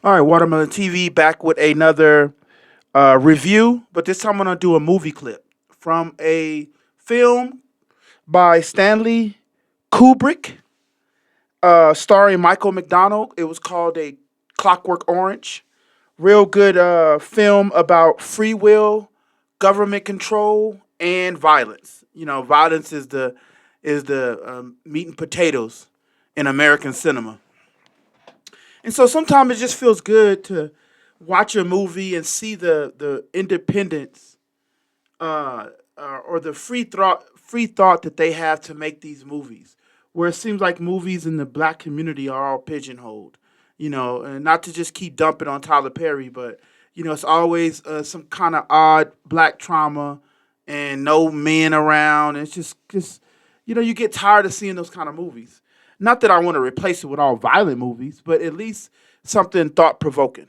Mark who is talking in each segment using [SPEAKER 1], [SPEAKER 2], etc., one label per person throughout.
[SPEAKER 1] All right, Watermelon TV back with another review, but this time I'm gonna do a movie clip from a film by Stanley Kubrick, starring Michael McDonald. It was called a Clockwork Orange. Real good film about free will, government control, and violence. You know, violence is the meat and potatoes in American cinema. And so sometimes it just feels good to watch a movie and see the independence or the free thought that they have to make these movies. Where it seems like movies in the black community are all pigeonholed, you know, and not to just keep dumping on Tyler Perry, but you know, it's always some kind of odd black trauma and no men around. And it's just you know, you get tired of seeing those kind of movies. Not that I want to replace it with all violent movies, but at least something thought provoking.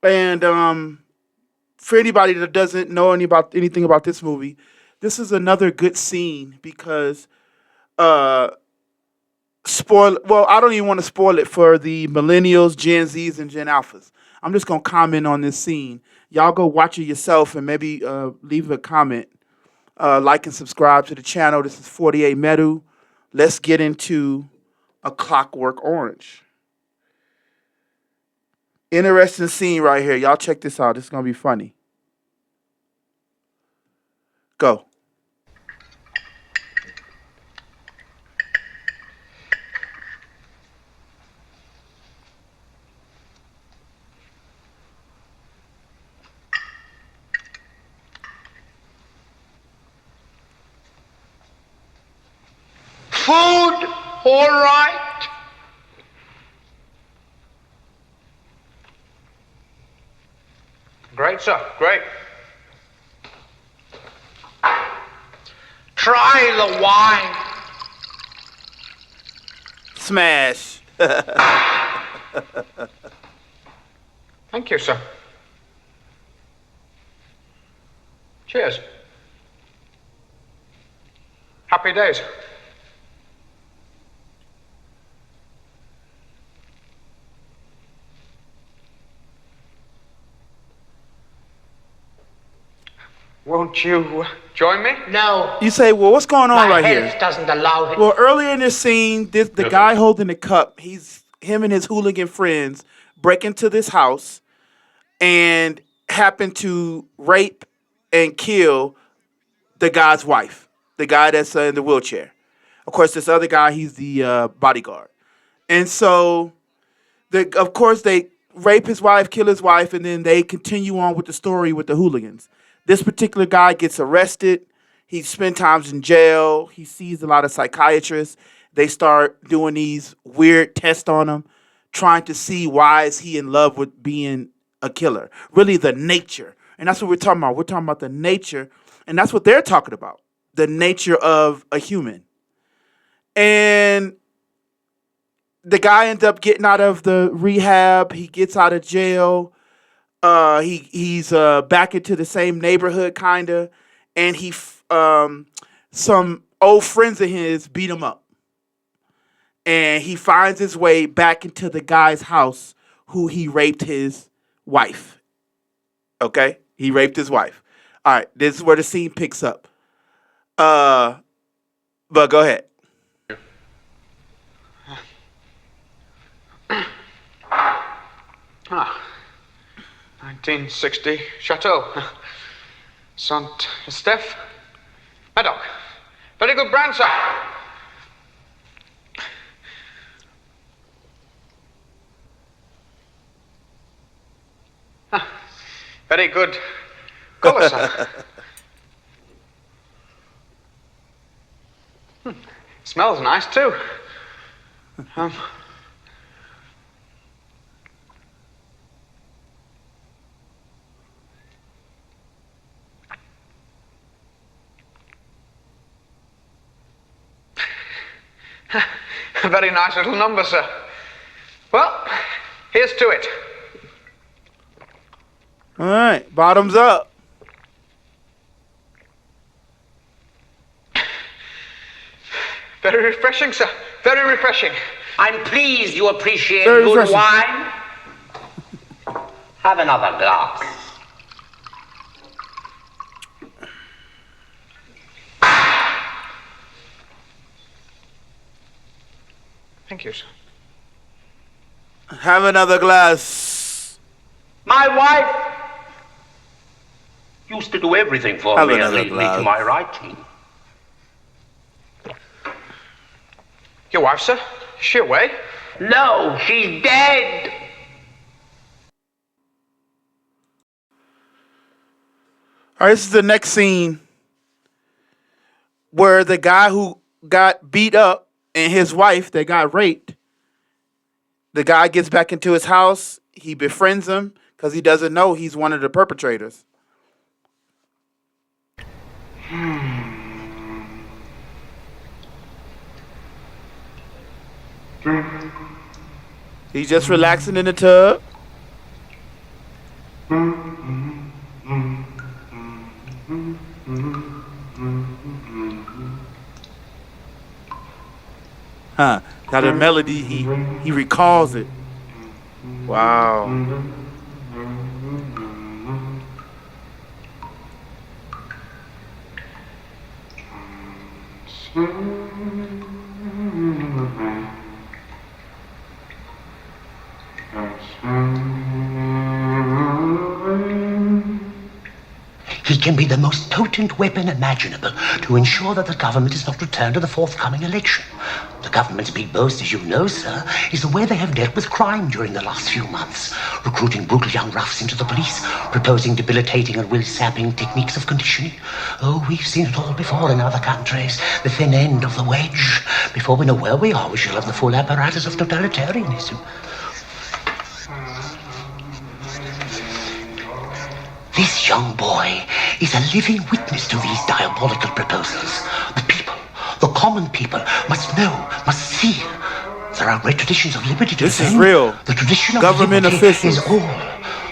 [SPEAKER 1] And for anybody that doesn't know anything about this movie, this is another good scene because uh spoil well, I don't even want to spoil it for the millennials, Gen Zs, and Gen Alphas. I'm just gonna comment on this scene. Y'all go watch it yourself and maybe leave a comment. Like and subscribe to the channel. This is 48 Medu. Let's get into a Clockwork Orange. Interesting scene right here. Y'all check this out. This is gonna be funny. Go.
[SPEAKER 2] Food, all right. Great, sir, great. Try the wine.
[SPEAKER 1] Smash.
[SPEAKER 2] Thank you, sir. Cheers. Happy days. Won't you join me?
[SPEAKER 3] No,
[SPEAKER 1] You say, well, what's going on
[SPEAKER 3] my
[SPEAKER 1] right
[SPEAKER 3] health
[SPEAKER 1] here?
[SPEAKER 3] doesn't allow it.
[SPEAKER 1] Well, earlier in this scene, the guy holding the cup, him and his hooligan friends break into this house and happen to rape and kill the guy's wife, the guy that's in the wheelchair. Of course, this other guy, he's the bodyguard. And so, of course, they rape his wife, kill his wife, and then they continue on with the story with the hooligans. This particular guy gets arrested. He spends times in jail. He sees a lot of psychiatrists. They start doing these weird tests on him, trying to see why is he in love with being a killer. Really, the nature, and that's what we're talking about. We're talking about the nature, and that's what they're talking about. The nature of a human. And the guy ends up getting out of the rehab. He gets out of jail. He's back into the same neighborhood, kinda, and some old friends of his beat him up, and he finds his way back into the guy's house who he raped his wife. Okay, he raped his wife. All right, this is where the scene picks up. Uh, but go ahead.
[SPEAKER 2] Ah, 1960 Chateau. Saint Estephe. Medoc. Very good brand, sir. Ah, very good colour, sir. Smells nice, too. Um, A very nice little number, sir. Well, here's to it.
[SPEAKER 1] All right, bottoms up.
[SPEAKER 2] Very refreshing, sir. Very refreshing.
[SPEAKER 3] I'm pleased you appreciate
[SPEAKER 1] Very
[SPEAKER 3] good
[SPEAKER 1] refreshing.
[SPEAKER 3] wine. Have another glass.
[SPEAKER 2] Thank you, sir.
[SPEAKER 1] Have another glass.
[SPEAKER 3] My wife used to do everything for
[SPEAKER 1] Have
[SPEAKER 3] me and
[SPEAKER 1] another
[SPEAKER 3] leave me
[SPEAKER 1] glass.
[SPEAKER 3] to my writing.
[SPEAKER 2] Your wife, sir? Is she away?
[SPEAKER 3] No, she's dead.
[SPEAKER 1] All right, this is the next scene where the guy who got beat up and his wife that got raped, the guy gets back into his house. He befriends him because he doesn't know he's one of the perpetrators. He's just relaxing in the tub. Huh. Got a melody, he recalls it. Wow.
[SPEAKER 3] He can be the most potent weapon imaginable to ensure that the government is not returned to the forthcoming election. The government's big boast, as you know, sir, is the way they have dealt with crime during the last few months, recruiting brutal young roughs into the police, proposing debilitating and will-sapping techniques of conditioning. Oh, we've seen it all before in other countries, the thin end of the wedge. Before we know where we are, we shall have the full apparatus of totalitarianism. This young boy is a living witness to these diabolical proposals. The people, the common people, must know, must see. There are great traditions of liberty to
[SPEAKER 1] This is
[SPEAKER 3] defend.
[SPEAKER 1] real.
[SPEAKER 3] The tradition of
[SPEAKER 1] Government
[SPEAKER 3] liberty
[SPEAKER 1] officials
[SPEAKER 3] is all.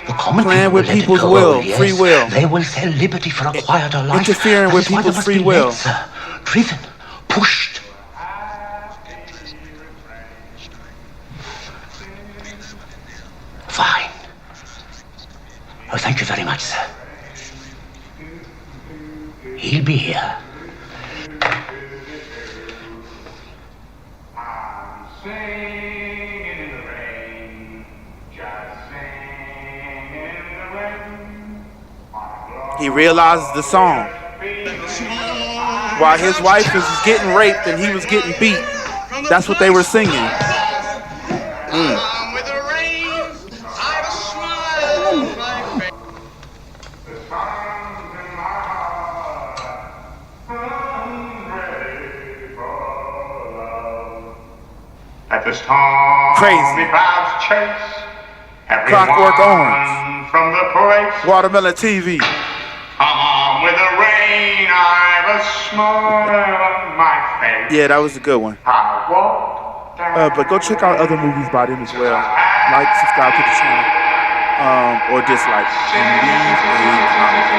[SPEAKER 3] The common
[SPEAKER 1] playing
[SPEAKER 3] people
[SPEAKER 1] with
[SPEAKER 3] will let it
[SPEAKER 1] people's
[SPEAKER 3] go.
[SPEAKER 1] will,
[SPEAKER 3] Oh, yes.
[SPEAKER 1] free will.
[SPEAKER 3] They will sell liberty for a quieter life.
[SPEAKER 1] Interfering
[SPEAKER 3] That
[SPEAKER 1] with
[SPEAKER 3] is why there
[SPEAKER 1] people's
[SPEAKER 3] must
[SPEAKER 1] free
[SPEAKER 3] be
[SPEAKER 1] will.
[SPEAKER 3] led, sir. Driven, pushed. Fine. Oh, thank you very much, sir. He'll be here.
[SPEAKER 4] I'm singing in the rain, just singing in the rain.
[SPEAKER 1] He realizes the song. While his wife is getting raped and he was getting beat, that's what they were singing.
[SPEAKER 4] With the rain, I've a smile on my face. The sun's in my heart, I'm ready for love. At the storm,
[SPEAKER 1] Crazy.
[SPEAKER 4] the clouds chase
[SPEAKER 1] Clockwork
[SPEAKER 4] everyone
[SPEAKER 1] Orange.
[SPEAKER 4] from the place.
[SPEAKER 1] Watermelon TV.
[SPEAKER 4] Come with the rain, I've a smile on my face.
[SPEAKER 1] Yeah, that was a good one.
[SPEAKER 4] I walk down
[SPEAKER 1] But go check out other movies by them as well. Like, subscribe to the channel, or dislike, and leave a comment.